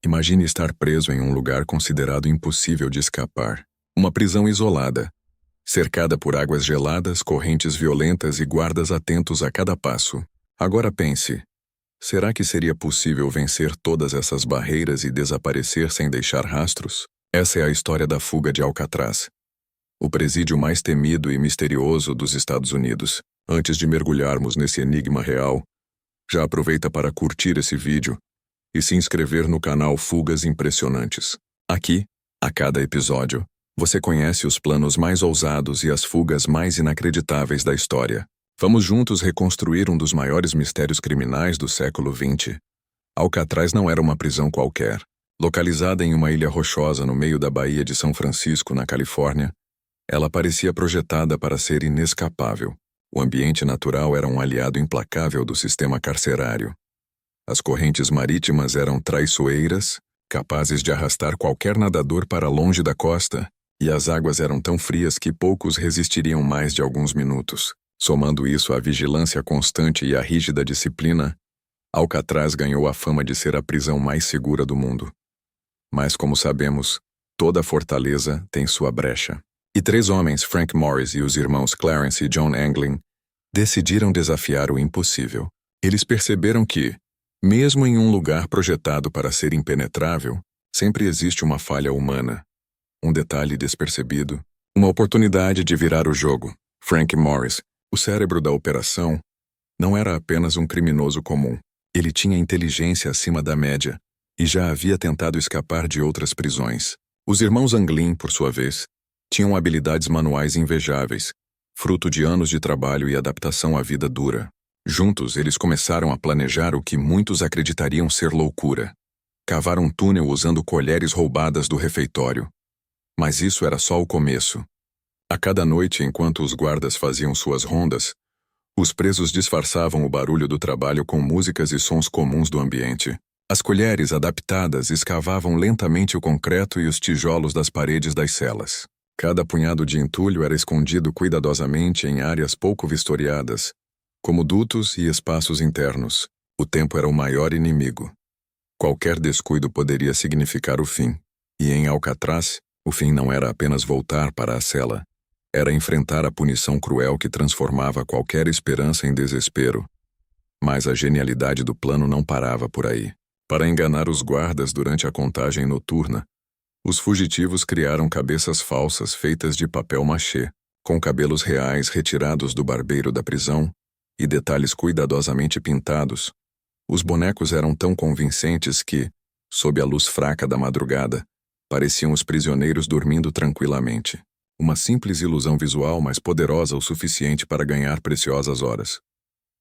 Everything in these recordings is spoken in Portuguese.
Imagine estar preso em um lugar considerado impossível de escapar. Uma prisão isolada, cercada por águas geladas, correntes violentas e guardas atentos a cada passo. Agora pense, será que seria possível vencer todas essas barreiras e desaparecer sem deixar rastros? Essa é a história da fuga de Alcatraz, o presídio mais temido e misterioso dos Estados Unidos. Antes de mergulharmos nesse enigma real, já aproveita para curtir esse vídeo e se inscrever no canal Fugas Impressionantes. Aqui, a cada episódio, você conhece os planos mais ousados e as fugas mais inacreditáveis da história. Vamos juntos reconstruir um dos maiores mistérios criminais do século XX. Alcatraz não era uma prisão qualquer. Localizada em uma ilha rochosa no meio da Baía de São Francisco, na Califórnia, ela parecia projetada para ser inescapável. O ambiente natural era um aliado implacável do sistema carcerário. As correntes marítimas eram traiçoeiras, capazes de arrastar qualquer nadador para longe da costa, e as águas eram tão frias que poucos resistiriam mais de alguns minutos. Somando isso à vigilância constante e à rígida disciplina, Alcatraz ganhou a fama de ser a prisão mais segura do mundo. Mas, como sabemos, toda fortaleza tem sua brecha. E 3 homens, Frank Morris e os irmãos Clarence e John Anglin, decidiram desafiar o impossível. Eles perceberam que, mesmo em um lugar projetado para ser impenetrável, sempre existe uma falha humana, um detalhe despercebido, uma oportunidade de virar o jogo. Frank Morris, o cérebro da operação, não era apenas um criminoso comum. Ele tinha inteligência acima da média e já havia tentado escapar de outras prisões. Os irmãos Anglin, por sua vez, tinham habilidades manuais invejáveis, fruto de anos de trabalho e adaptação à vida dura. Juntos, eles começaram a planejar o que muitos acreditariam ser loucura. Cavar um túnel usando colheres roubadas do refeitório. Mas isso era só o começo. A cada noite, enquanto os guardas faziam suas rondas, os presos disfarçavam o barulho do trabalho com músicas e sons comuns do ambiente. As colheres adaptadas escavavam lentamente o concreto e os tijolos das paredes das celas. Cada punhado de entulho era escondido cuidadosamente em áreas pouco vistoriadas, como dutos e espaços internos. O tempo era o maior inimigo. Qualquer descuido poderia significar o fim. E em Alcatraz, o fim não era apenas voltar para a cela. Era enfrentar a punição cruel que transformava qualquer esperança em desespero. Mas a genialidade do plano não parava por aí. Para enganar os guardas durante a contagem noturna, os fugitivos criaram cabeças falsas feitas de papel machê, com cabelos reais retirados do barbeiro da prisão e detalhes cuidadosamente pintados. Os bonecos eram tão convincentes que, sob a luz fraca da madrugada, pareciam os prisioneiros dormindo tranquilamente. Uma simples ilusão visual, mas poderosa o suficiente para ganhar preciosas horas.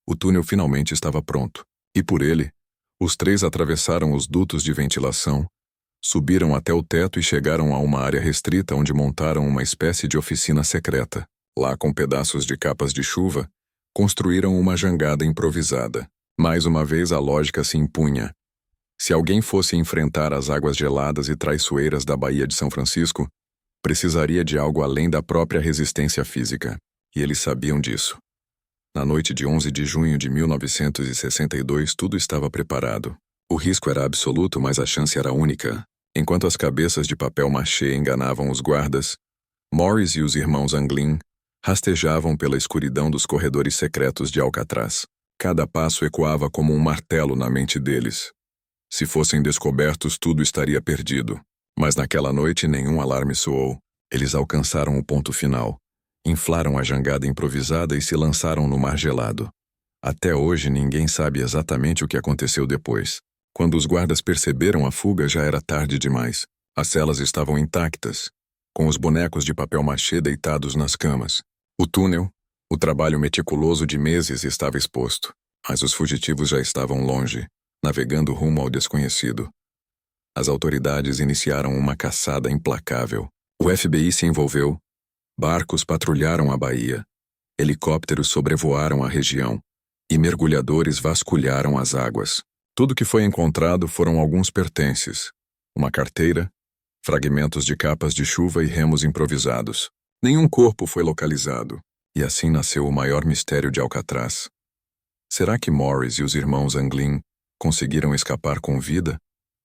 O túnel finalmente estava pronto, e por ele, os 3 atravessaram os dutos de ventilação, subiram até o teto e chegaram a uma área restrita onde montaram uma espécie de oficina secreta. Lá, com pedaços de capas de chuva, construíram uma jangada improvisada. Mais uma vez a lógica se impunha. Se alguém fosse enfrentar as águas geladas e traiçoeiras da Baía de São Francisco, precisaria de algo além da própria resistência física. E eles sabiam disso. Na noite de 11 de junho de 1962, tudo estava preparado. O risco era absoluto, mas a chance era única. Enquanto as cabeças de papel machê enganavam os guardas, Morris e os irmãos Anglin rastejavam pela escuridão dos corredores secretos de Alcatraz. Cada passo ecoava como um martelo na mente deles. Se fossem descobertos, tudo estaria perdido. Mas naquela noite nenhum alarme soou. Eles alcançaram o ponto final. Inflaram a jangada improvisada e se lançaram no mar gelado. Até hoje ninguém sabe exatamente o que aconteceu depois. Quando os guardas perceberam a fuga, já era tarde demais. As celas estavam intactas, com os bonecos de papel machê deitados nas camas. O túnel, o trabalho meticuloso de meses, estava exposto. Mas os fugitivos já estavam longe, navegando rumo ao desconhecido. As autoridades iniciaram uma caçada implacável. O FBI se envolveu. Barcos patrulharam a baía. Helicópteros sobrevoaram a região. E mergulhadores vasculharam as águas. Tudo que foi encontrado foram alguns pertences. Uma carteira, fragmentos de capas de chuva e remos improvisados. Nenhum corpo foi localizado. E assim nasceu o maior mistério de Alcatraz. Será que Morris e os irmãos Anglin conseguiram escapar com vida?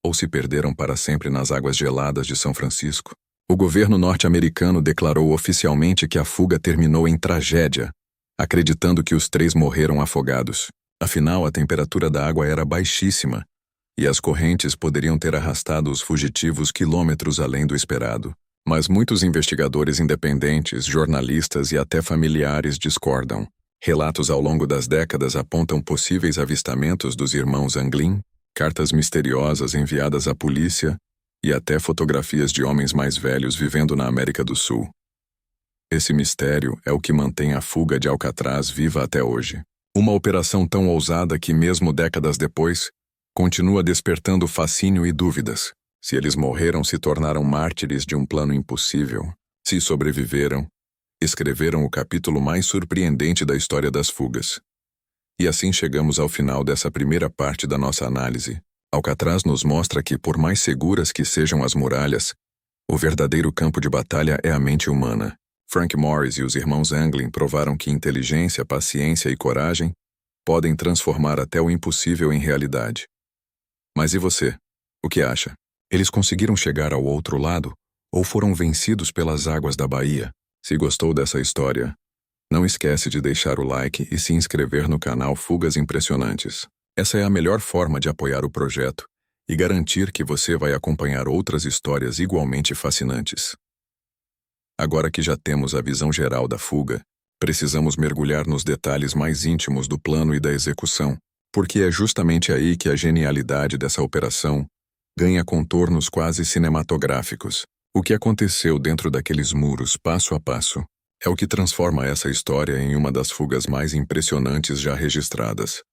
ou se perderam para sempre nas águas geladas de São Francisco. O governo norte-americano declarou oficialmente que a fuga terminou em tragédia, acreditando que os 3 morreram afogados. Afinal, a temperatura da água era baixíssima e as correntes poderiam ter arrastado os fugitivos quilômetros além do esperado. Mas muitos investigadores independentes, jornalistas e até familiares discordam. Relatos ao longo das décadas apontam possíveis avistamentos dos irmãos Anglin, cartas misteriosas enviadas à polícia e até fotografias de homens mais velhos vivendo na América do Sul. Esse mistério é o que mantém a fuga de Alcatraz viva até hoje. Uma operação tão ousada que, mesmo décadas depois, continua despertando fascínio e dúvidas. Se eles morreram, se tornaram mártires de um plano impossível. Se sobreviveram, escreveram o capítulo mais surpreendente da história das fugas. E assim chegamos ao final dessa primeira parte da nossa análise. Alcatraz nos mostra que, por mais seguras que sejam as muralhas, o verdadeiro campo de batalha é a mente humana. Frank Morris e os irmãos Anglin provaram que inteligência, paciência e coragem podem transformar até o impossível em realidade. Mas e você? O que acha? Eles conseguiram chegar ao outro lado ou foram vencidos pelas águas da Bahia? Se gostou dessa história, não esquece de deixar o like e se inscrever no canal Fugas Impressionantes. Essa é a melhor forma de apoiar o projeto e garantir que você vai acompanhar outras histórias igualmente fascinantes. Agora que já temos a visão geral da fuga, precisamos mergulhar nos detalhes mais íntimos do plano e da execução, porque é justamente aí que a genialidade dessa operação ganha contornos quase cinematográficos. O que aconteceu dentro daqueles muros, passo a passo, é o que transforma essa história em uma das fugas mais impressionantes já registradas.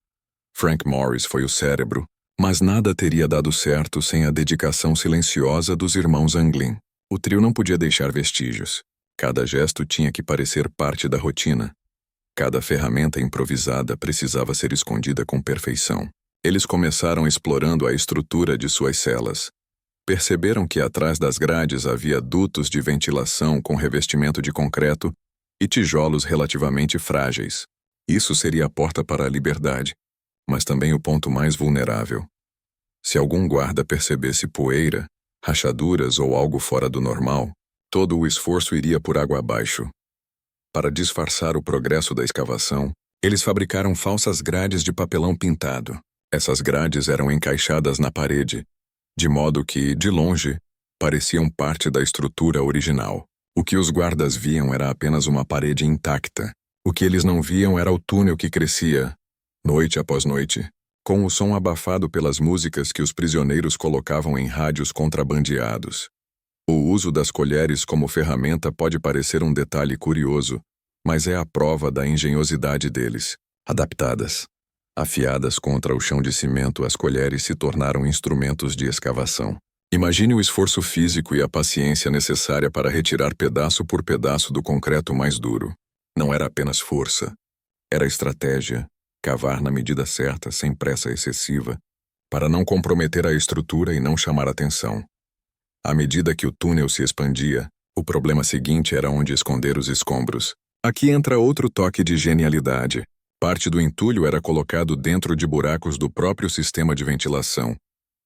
Frank Morris foi o cérebro, mas nada teria dado certo sem a dedicação silenciosa dos irmãos Anglin. O trio não podia deixar vestígios. Cada gesto tinha que parecer parte da rotina. Cada ferramenta improvisada precisava ser escondida com perfeição. Eles começaram explorando a estrutura de suas celas. Perceberam que atrás das grades havia dutos de ventilação com revestimento de concreto e tijolos relativamente frágeis. Isso seria a porta para a liberdade, mas também o ponto mais vulnerável. Se algum guarda percebesse poeira, rachaduras ou algo fora do normal, todo o esforço iria por água abaixo. Para disfarçar o progresso da escavação, eles fabricaram falsas grades de papelão pintado. Essas grades eram encaixadas na parede, de modo que, de longe, pareciam parte da estrutura original. O que os guardas viam era apenas uma parede intacta. O que eles não viam era o túnel que crescia, noite após noite, com o som abafado pelas músicas que os prisioneiros colocavam em rádios contrabandeados. O uso das colheres como ferramenta pode parecer um detalhe curioso, mas é a prova da engenhosidade deles. Adaptadas, afiadas contra o chão de cimento, as colheres se tornaram instrumentos de escavação. Imagine o esforço físico e a paciência necessária para retirar pedaço por pedaço do concreto mais duro. Não era apenas força, era estratégia. Cavar na medida certa, sem pressa excessiva, para não comprometer a estrutura e não chamar atenção. À medida que o túnel se expandia, o problema seguinte era onde esconder os escombros. Aqui entra outro toque de genialidade. Parte do entulho era colocado dentro de buracos do próprio sistema de ventilação.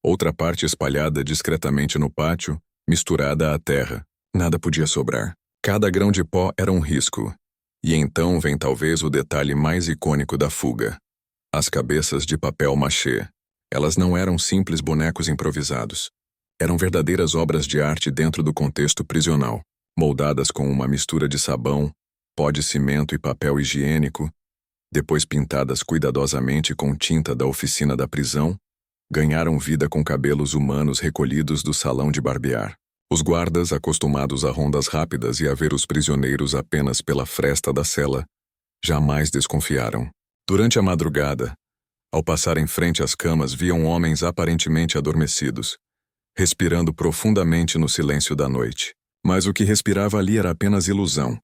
Outra parte espalhada discretamente no pátio, misturada à terra. Nada podia sobrar. Cada grão de pó era um risco. E então vem talvez o detalhe mais icônico da fuga. As cabeças de papel machê. Elas não eram simples bonecos improvisados. Eram verdadeiras obras de arte dentro do contexto prisional, moldadas com uma mistura de sabão, pó de cimento e papel higiênico, depois pintadas cuidadosamente com tinta da oficina da prisão, ganharam vida com cabelos humanos recolhidos do salão de barbear. Os guardas, acostumados a rondas rápidas e a ver os prisioneiros apenas pela fresta da cela, jamais desconfiaram. Durante a madrugada, ao passar em frente às camas, viam homens aparentemente adormecidos, respirando profundamente no silêncio da noite. Mas o que respirava ali era apenas ilusão.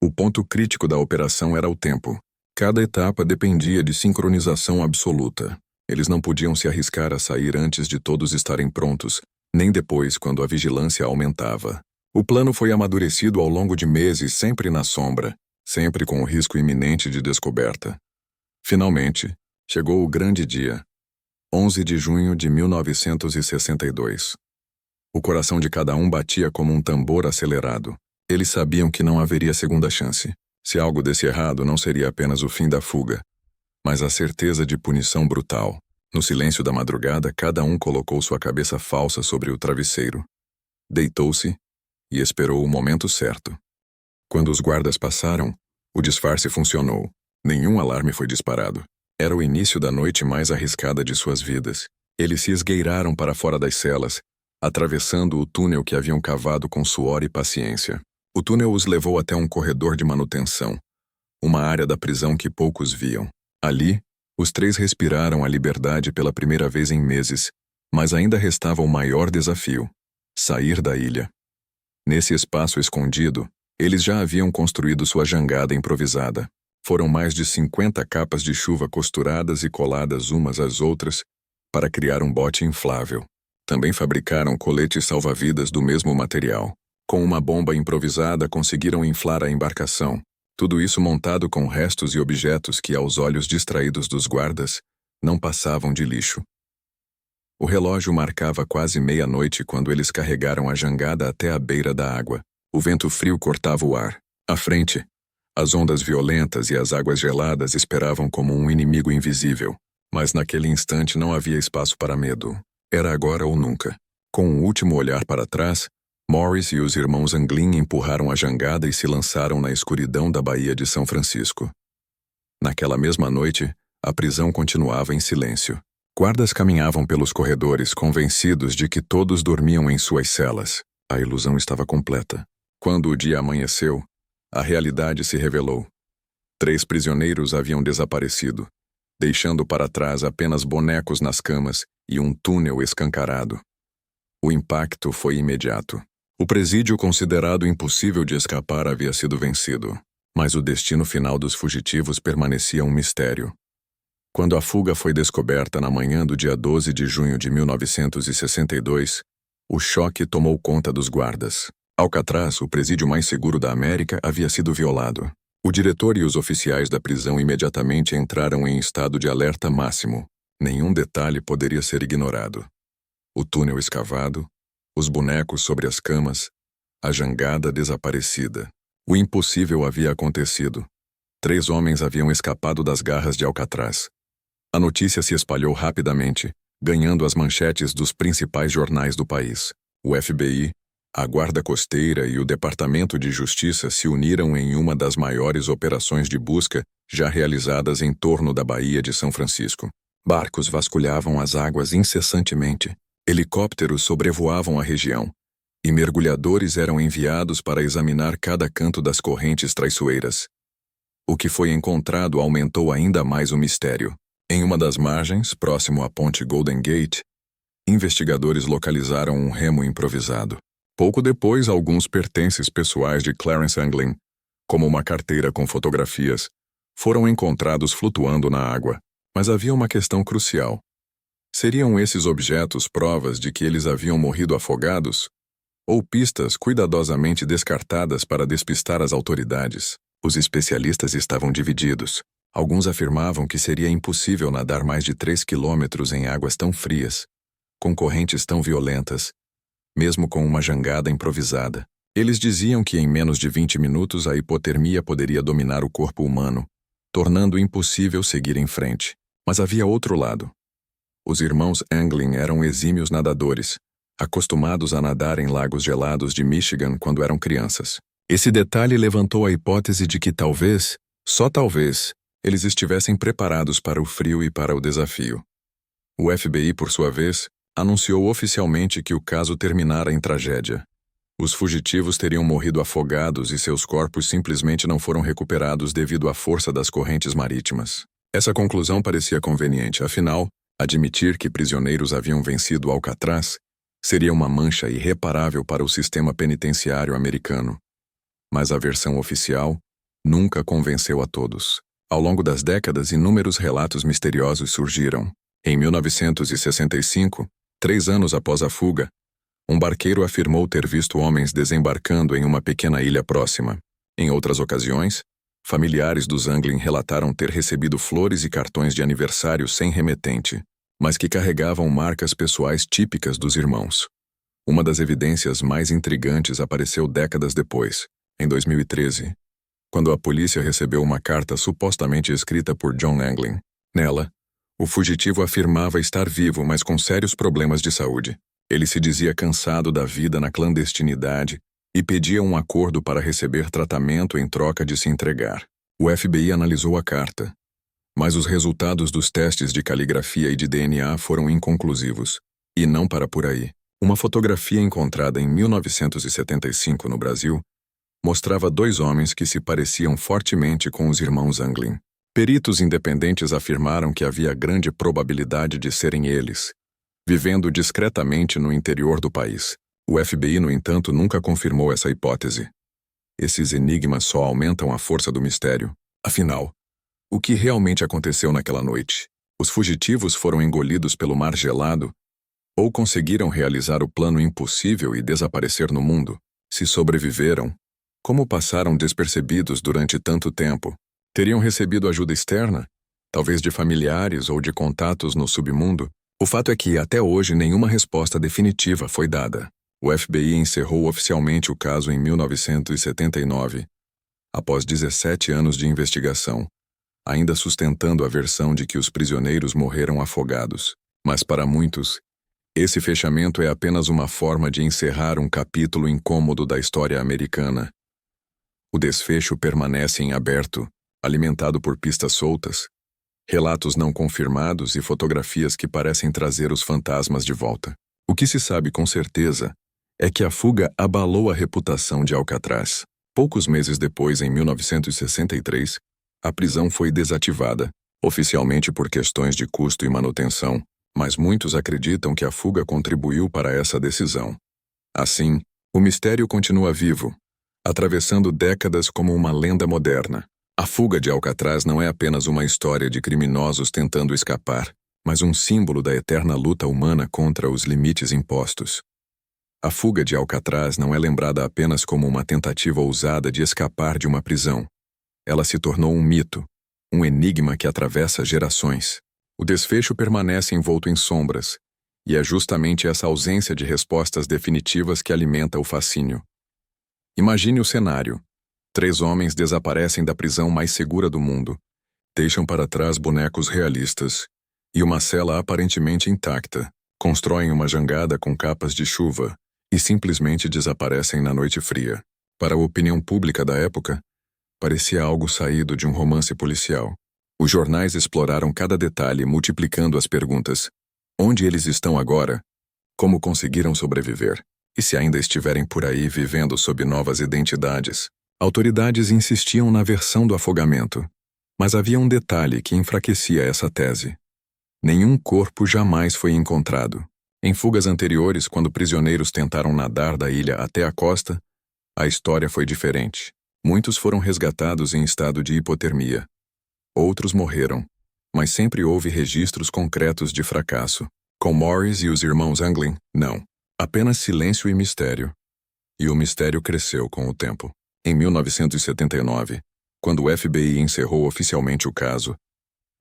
O ponto crítico da operação era o tempo. Cada etapa dependia de sincronização absoluta. Eles não podiam se arriscar a sair antes de todos estarem prontos, nem depois, quando a vigilância aumentava. O plano foi amadurecido ao longo de meses, sempre na sombra, sempre com o risco iminente de descoberta. Finalmente, chegou o grande dia, 11 de junho de 1962. O coração de cada um batia como um tambor acelerado. Eles sabiam que não haveria segunda chance. Se algo desse errado, não seria apenas o fim da fuga, mas a certeza de punição brutal. No silêncio da madrugada, cada um colocou sua cabeça falsa sobre o travesseiro. Deitou-se e esperou o momento certo. Quando os guardas passaram, o disfarce funcionou. Nenhum alarme foi disparado. Era o início da noite mais arriscada de suas vidas. Eles se esgueiraram para fora das celas, atravessando o túnel que haviam cavado com suor e paciência. O túnel os levou até um corredor de manutenção, uma área da prisão que poucos viam. Ali, os três respiraram a liberdade pela primeira vez em meses, mas ainda restava o maior desafio: sair da ilha. Nesse espaço escondido, eles já haviam construído sua jangada improvisada. Foram mais de 50 capas de chuva costuradas e coladas umas às outras para criar um bote inflável. Também fabricaram coletes salva-vidas do mesmo material. Com uma bomba improvisada, conseguiram inflar a embarcação. Tudo isso montado com restos e objetos que, aos olhos distraídos dos guardas, não passavam de lixo. O relógio marcava quase meia-noite quando eles carregaram a jangada até a beira da água. O vento frio cortava o ar. À frente, as ondas violentas e as águas geladas esperavam como um inimigo invisível. Mas naquele instante não havia espaço para medo. Era agora ou nunca. Com um último olhar para trás, Morris e os irmãos Anglin empurraram a jangada e se lançaram na escuridão da Baía de São Francisco. Naquela mesma noite, a prisão continuava em silêncio. Guardas caminhavam pelos corredores, convencidos de que todos dormiam em suas celas. A ilusão estava completa. Quando o dia amanheceu, a realidade se revelou. 3 prisioneiros haviam desaparecido, deixando para trás apenas bonecos nas camas e um túnel escancarado. O impacto foi imediato. O presídio considerado impossível de escapar havia sido vencido, mas o destino final dos fugitivos permanecia um mistério. Quando a fuga foi descoberta na manhã do dia 12 de junho de 1962, o choque tomou conta dos guardas. Alcatraz, o presídio mais seguro da América, havia sido violado. O diretor e os oficiais da prisão imediatamente entraram em estado de alerta máximo. Nenhum detalhe poderia ser ignorado. O túnel escavado, os bonecos sobre as camas, a jangada desaparecida. O impossível havia acontecido. 3 homens haviam escapado das garras de Alcatraz. A notícia se espalhou rapidamente, ganhando as manchetes dos principais jornais do país. O FBI, a Guarda Costeira e o Departamento de Justiça se uniram em uma das maiores operações de busca já realizadas em torno da Baía de São Francisco. Barcos vasculhavam as águas incessantemente, helicópteros sobrevoavam a região, e mergulhadores eram enviados para examinar cada canto das correntes traiçoeiras. O que foi encontrado aumentou ainda mais o mistério. Em uma das margens, próximo à ponte Golden Gate, investigadores localizaram um remo improvisado. Pouco depois, alguns pertences pessoais de Clarence Anglin, como uma carteira com fotografias, foram encontrados flutuando na água. Mas havia uma questão crucial. Seriam esses objetos provas de que eles haviam morrido afogados? Ou pistas cuidadosamente descartadas para despistar as autoridades? Os especialistas estavam divididos. Alguns afirmavam que seria impossível nadar mais de 3 quilômetros em águas tão frias, com correntes tão violentas, mesmo com uma jangada improvisada. Eles diziam que em menos de 20 minutos a hipotermia poderia dominar o corpo humano, tornando impossível seguir em frente. Mas havia outro lado. Os irmãos Anglin eram exímios nadadores, acostumados a nadar em lagos gelados de Michigan quando eram crianças. Esse detalhe levantou a hipótese de que talvez, só talvez, eles estivessem preparados para o frio e para o desafio. O FBI, por sua vez, anunciou oficialmente que o caso terminara em tragédia. Os fugitivos teriam morrido afogados e seus corpos simplesmente não foram recuperados devido à força das correntes marítimas. Essa conclusão parecia conveniente, afinal, admitir que prisioneiros haviam vencido Alcatraz seria uma mancha irreparável para o sistema penitenciário americano. Mas a versão oficial nunca convenceu a todos. Ao longo das décadas, inúmeros relatos misteriosos surgiram. Em 1965, 3 anos após a fuga, um barqueiro afirmou ter visto homens desembarcando em uma pequena ilha próxima. Em outras ocasiões, familiares dos Anglin relataram ter recebido flores e cartões de aniversário sem remetente. mas que carregavam marcas pessoais típicas dos irmãos. Uma das evidências mais intrigantes apareceu décadas depois, em 2013, quando a polícia recebeu uma carta supostamente escrita por John Anglin. Nela, o fugitivo afirmava estar vivo, mas com sérios problemas de saúde. Ele se dizia cansado da vida na clandestinidade e pedia um acordo para receber tratamento em troca de se entregar. O FBI analisou a carta, mas os resultados dos testes de caligrafia e de DNA foram inconclusivos. E não para por aí. Uma fotografia encontrada em 1975 no Brasil mostrava dois homens que se pareciam fortemente com os irmãos Anglin. Peritos independentes afirmaram que havia grande probabilidade de serem eles, vivendo discretamente no interior do país. O FBI, no entanto, nunca confirmou essa hipótese. Esses enigmas só aumentam a força do mistério. Afinal, o que realmente aconteceu naquela noite? Os fugitivos foram engolidos pelo mar gelado? Ou conseguiram realizar o plano impossível e desaparecer no mundo? Se sobreviveram, como passaram despercebidos durante tanto tempo? Teriam recebido ajuda externa? Talvez de familiares ou de contatos no submundo? O fato é que, até hoje, nenhuma resposta definitiva foi dada. O FBI encerrou oficialmente o caso em 1979, após 17 anos de investigação, ainda sustentando a versão de que os prisioneiros morreram afogados. Mas para muitos, esse fechamento é apenas uma forma de encerrar um capítulo incômodo da história americana. O desfecho permanece em aberto, alimentado por pistas soltas, relatos não confirmados e fotografias que parecem trazer os fantasmas de volta. O que se sabe com certeza é que a fuga abalou a reputação de Alcatraz. Poucos meses depois, em 1963, a prisão foi desativada, oficialmente por questões de custo e manutenção, mas muitos acreditam que a fuga contribuiu para essa decisão. Assim, o mistério continua vivo, atravessando décadas como uma lenda moderna. A fuga de Alcatraz não é apenas uma história de criminosos tentando escapar, mas um símbolo da eterna luta humana contra os limites impostos. A fuga de Alcatraz não é lembrada apenas como uma tentativa ousada de escapar de uma prisão. Ela se tornou um mito, um enigma que atravessa gerações. O desfecho permanece envolto em sombras, e é justamente essa ausência de respostas definitivas que alimenta o fascínio. Imagine o cenário. 3 homens desaparecem da prisão mais segura do mundo, deixam para trás bonecos realistas e uma cela aparentemente intacta, constroem uma jangada com capas de chuva e simplesmente desaparecem na noite fria. Para a opinião pública da época, parecia algo saído de um romance policial. Os jornais exploraram cada detalhe, multiplicando as perguntas. Onde eles estão agora? Como conseguiram sobreviver? E se ainda estiverem por aí vivendo sob novas identidades? Autoridades insistiam na versão do afogamento, mas havia um detalhe que enfraquecia essa tese. Nenhum corpo jamais foi encontrado. Em fugas anteriores, quando prisioneiros tentaram nadar da ilha até a costa, a história foi diferente. Muitos foram resgatados em estado de hipotermia. Outros morreram, mas sempre houve registros concretos de fracasso. Com Morris e os irmãos Anglin, não. Apenas silêncio e mistério. E o mistério cresceu com o tempo. Em 1979, quando o FBI encerrou oficialmente o caso,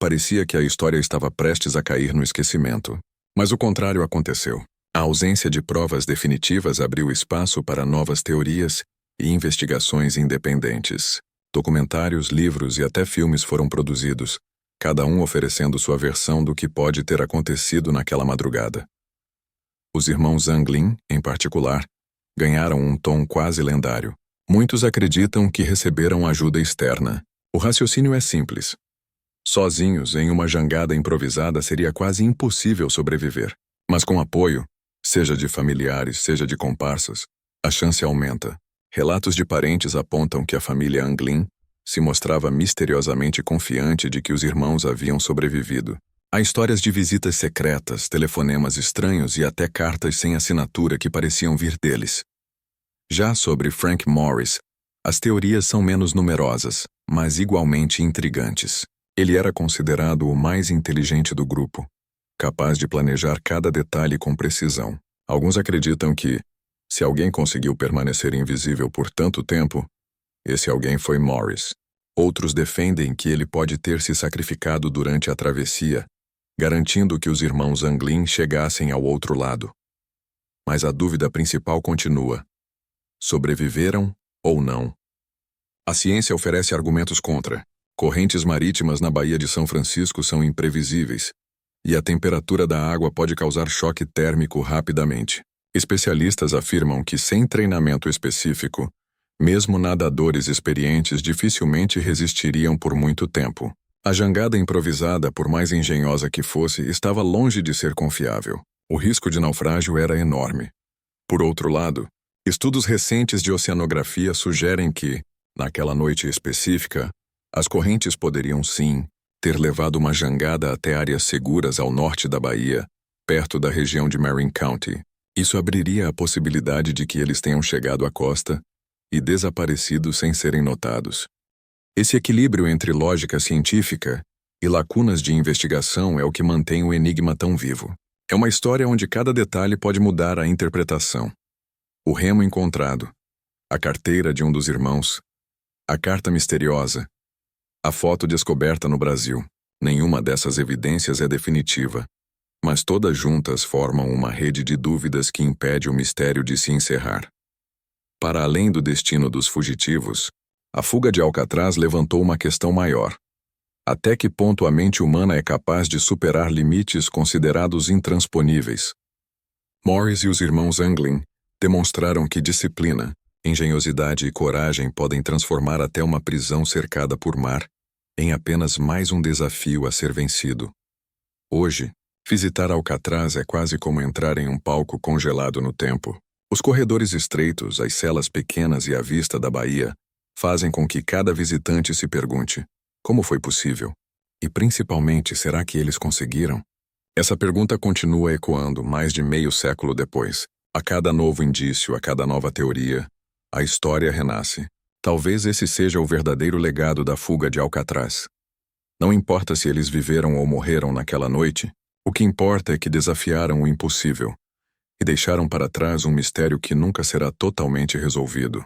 parecia que a história estava prestes a cair no esquecimento. Mas o contrário aconteceu. A ausência de provas definitivas abriu espaço para novas teorias e investigações independentes. Documentários, livros e até filmes foram produzidos, cada um oferecendo sua versão do que pode ter acontecido naquela madrugada. Os irmãos Anglin, em particular, ganharam um tom quase lendário. Muitos acreditam que receberam ajuda externa. O raciocínio é simples. Sozinhos, em uma jangada improvisada, seria quase impossível sobreviver. Mas com apoio, seja de familiares, seja de comparsas, a chance aumenta. Relatos de parentes apontam que a família Anglin se mostrava misteriosamente confiante de que os irmãos haviam sobrevivido. Há histórias de visitas secretas, telefonemas estranhos e até cartas sem assinatura que pareciam vir deles. Já sobre Frank Morris, as teorias são menos numerosas, mas igualmente intrigantes. Ele era considerado o mais inteligente do grupo, capaz de planejar cada detalhe com precisão. Alguns acreditam que, se alguém conseguiu permanecer invisível por tanto tempo, esse alguém foi Morris. Outros defendem que ele pode ter se sacrificado durante a travessia, garantindo que os irmãos Anglin chegassem ao outro lado. Mas a dúvida principal continua: sobreviveram ou não? A ciência oferece argumentos contra. Correntes marítimas na Baía de São Francisco são imprevisíveis, e a temperatura da água pode causar choque térmico rapidamente. Especialistas afirmam que, sem treinamento específico, mesmo nadadores experientes dificilmente resistiriam por muito tempo. A jangada improvisada, por mais engenhosa que fosse, estava longe de ser confiável. O risco de naufrágio era enorme. Por outro lado, estudos recentes de oceanografia sugerem que, naquela noite específica, as correntes poderiam sim ter levado uma jangada até áreas seguras ao norte da Bahia, perto da região de Marin County. Isso abriria a possibilidade de que eles tenham chegado à costa e desaparecido sem serem notados. Esse equilíbrio entre lógica científica e lacunas de investigação é o que mantém o enigma tão vivo. É uma história onde cada detalhe pode mudar a interpretação. O remo encontrado, a carteira de um dos irmãos, a carta misteriosa, a foto descoberta no Brasil. Nenhuma dessas evidências é definitiva, mas todas juntas formam uma rede de dúvidas que impede o mistério de se encerrar. Para além do destino dos fugitivos, a fuga de Alcatraz levantou uma questão maior. Até que ponto a mente humana é capaz de superar limites considerados intransponíveis? Morris e os irmãos Anglin demonstraram que disciplina, engenhosidade e coragem podem transformar até uma prisão cercada por mar em apenas mais um desafio a ser vencido. Hoje, visitar Alcatraz é quase como entrar em um palco congelado no tempo. Os corredores estreitos, as celas pequenas e a vista da baía fazem com que cada visitante se pergunte: como foi possível? E principalmente, será que eles conseguiram? Essa pergunta continua ecoando mais de meio século depois. A cada novo indício, a cada nova teoria, a história renasce. Talvez esse seja o verdadeiro legado da fuga de Alcatraz. Não importa se eles viveram ou morreram naquela noite, o que importa é que desafiaram o impossível e deixaram para trás um mistério que nunca será totalmente resolvido.